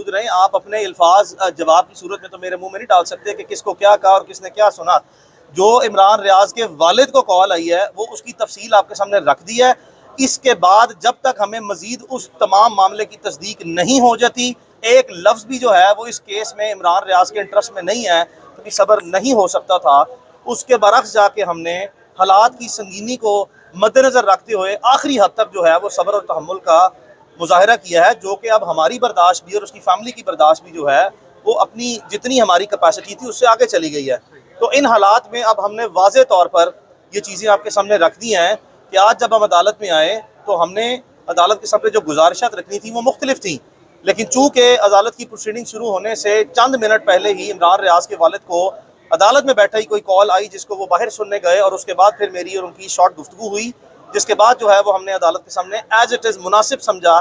महदूद रहें। आप अपने अल्फाज जवाब की सूरत में तो मेरे मुंह में नहीं डाल सकते कि किसको क्या कहा और किसने क्या सुना। जो इमरान रियाज के वालिद को कॉल आई है वो उसकी तफसील आपके सामने रख दी है। इसके बाद जब तक हमें मजीद उस तमाम मामले की तस्दीक नहीं हो जाती, एक लफ्ज़ भी जो है वो इस केस में इमरान रियाज के इंटरेस्ट में नहीं है, क्योंकि सब्र नहीं हो सकता था। उसके बरक्स जाके हमने हालात की संगीनी को मद्देनज़र रखते हुए आखिरी हद तक जो है वो सब्र और तहम्मुल का मुजाहरा किया है, जो कि अब हमारी बर्दाश्त भी और उसकी फैमिली की बर्दाश्त भी जो है वो अपनी जितनी हमारी कैपेसिटी थी उससे आगे चली गई है। तो इन हालात में अब हमने वाज़े तौर पर ये चीज़ें आपके सामने रख दी हैं कि आज जब हम अदालत में आए तो हमने अदालत के सामने जो गुजारिशात रखनी थी वो मुख्तलिफ थी, लेकिन चूँकि अदालत की प्रोसीडिंग शुरू होने से चंद मिनट पहले ही इमरान रियाज के वालिद को अदालत में बैठा ही कोई कॉल आई जिसको वो बाहर सुनने गए, और उसके बाद फिर मेरी और उनकी शॉर्ट गुफ्तगू हुई, जिसके बाद जो है वो हमने अदालत के सामने एज इट इज़ मुनासिब समझा।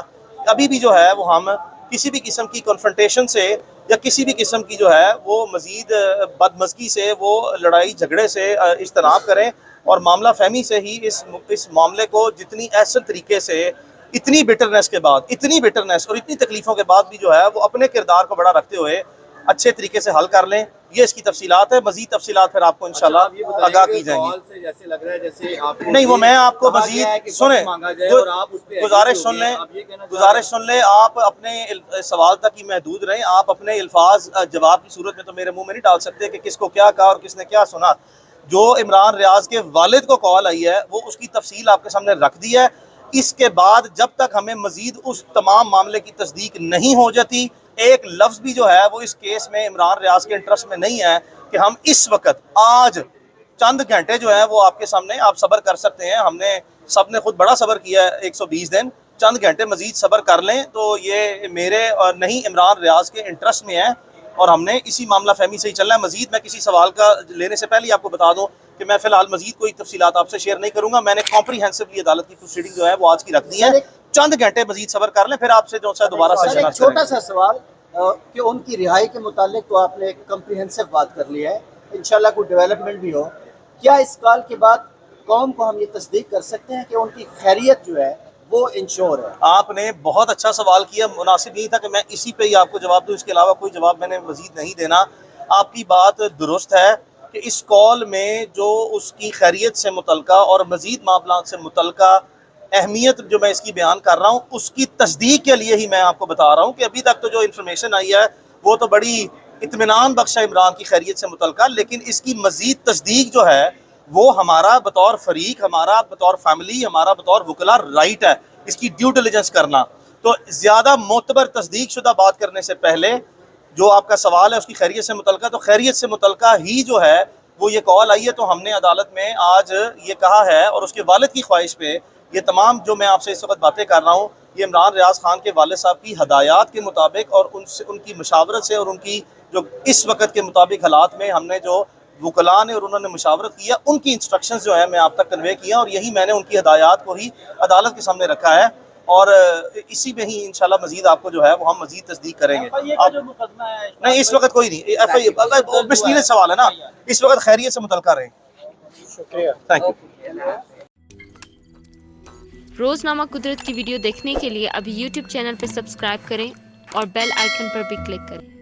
अभी भी जो है वो हम किसी भी किस्म की कन्फ्रंटेशन से या किसी भी किस्म की जो है वो मज़ीद बदमज़गी से, वो लड़ाई झगड़े से इज्तनाब करें और मामला फहमी से ही इस मामले को जितनी ऐसे तरीके से, इतनी बिटरनेस के बाद, इतनी बिटरनेस और इतनी तकलीफ़ों के बाद भी जो है वो अपने किरदार को बड़ा रखते हुए अच्छे तरीके से हल कर लें। ये इसकी तफसीलात है। मज़ीद तफसीलात फिर आपको इंशाल्लाह आगाह की जाएंगी। जैसे लग रहा है जैसे आपको नहीं, वो मैं आपको मज़ीद सुने, गुजारिश सुन लें, गुजारिश सुन लें। आप अपने सवाल तक ही महदूद रहें। आप अपने अल्फाज जवाब की सूरत में तो मेरे मुंह में नहीं डाल सकते कि किसको क्या कहा और किसने क्या सुना। जो इमरान रियाज के वालिद को कॉल आई है वो उसकी तफसील आपके सामने रख दी है। इसके बाद जब तक हमें मजीद उस तमाम मामले की तस्दीक नहीं हो जाती, एक लफ्ज़ भी जो है वो इस केस में इमरान रियाज के इंटरेस्ट में नहीं है कि हम इस वक्त आज चंद घंटे जो है वो आपके सामने आप सब्र कर सकते हैं। हमने सब ने खुद बड़ा सब्र किया है 120 दिन, चंद घंटे मजीद सब्र कर लें तो ये मेरे और नहीं इमरान रियाज के इंटरेस्ट में है, और हमने इसी मामला फहमी से ही चलना है। मजीद मैं किसी सवाल का लेने से पहले ही आपको बता दूं कि मैं फिलहाल मजीद कोई तफसीलात आपसे शेयर नहीं करूंगा। मैंने कॉम्प्रीहेंसिवली अदालत की प्रोसीडिंग जो है वो आज की रख दी है। चंद घंटे मजीद सब्र कर लें, फिर आपसे जो है दोबारा सेशन। छोटा सा सवाल कि उनकी रिहाई के मुतालिक तो आपने एक कम्प्रीहेंसिव बात कर ली है, इंशाल्लाह कोई डेवलपमेंट भी हो, क्या इस कॉल के बाद कौम को हम ये तस्दीक कर सकते हैं कि उनकी खैरियत जो है वो इंश्योर है? आपने बहुत अच्छा सवाल किया। मुनासिब नहीं था कि मैं इसी पे ही आपको जवाब दूं, इसके अलावा कोई जवाब मैंने मजीद नहीं देना। आपकी बात दुरुस्त है कि इस कॉल में जो उसकी खैरियत से मुतल्लिका और मजीद मामला से मुतल्लिका अहमियत जो मैं इसकी बयान कर रहा हूँ, उसकी तस्दीक के लिए ही मैं आपको बता रहा हूँ कि अभी तक तो जो इन्फॉर्मेशन आई है वो तो बड़ी इत्मीनान बख्श है इमरान की खैरियत से मुतल्लिका, लेकिन इसकी मजीद तस्दीक जो है वो हमारा बतौर फरीक, हमारा बतौर फैमिली, हमारा बतौर वकला राइट है इसकी ड्यू डिलिजेंस करना। तो ज़्यादा मोतबर तस्दीक शुदा बात करने से पहले जो आपका सवाल है उसकी खैरियत से मुतल्लिका, तो खैरियत से मुतल्लिका ही जो है वो ये कॉल आई है, तो हमने अदालत में आज ये कहा है और उसके वालिद की ख्वाहिश पे ये तमाम जो मैं आपसे इस वक्त बातें कर रहा हूँ ये इमरान रियाज खान के वालिद साहब की हदायत के मुताबिक और उनसे उनकी मशावरत से और उनकी जो इस वक्त के मुताबिक हालात में हमने जो वकला ने और उन्होंने मुशावरत किया, उनकी इंस्ट्रक्शंस जो है मैं आप तक कन्वे किया और यही मैंने उनकी हदायत को ही अदालत के सामने रखा है, और इसी में ही इंशाल्लाह मजीद आपको जो है वो हम मजीद तस्दीक करेंगे। जो मुकदमा है नहीं, इस वक्त कोई नहीं, FIA सवाल है ना, इस वक्त खैरियत से मुतल्लिका रहे। शुक्रिया, थैंक यू। रोज़नामा कुदरत की वीडियो देखने के लिए अभी YouTube चैनल पर सब्सक्राइब करें और बेल आइकन पर भी क्लिक करें।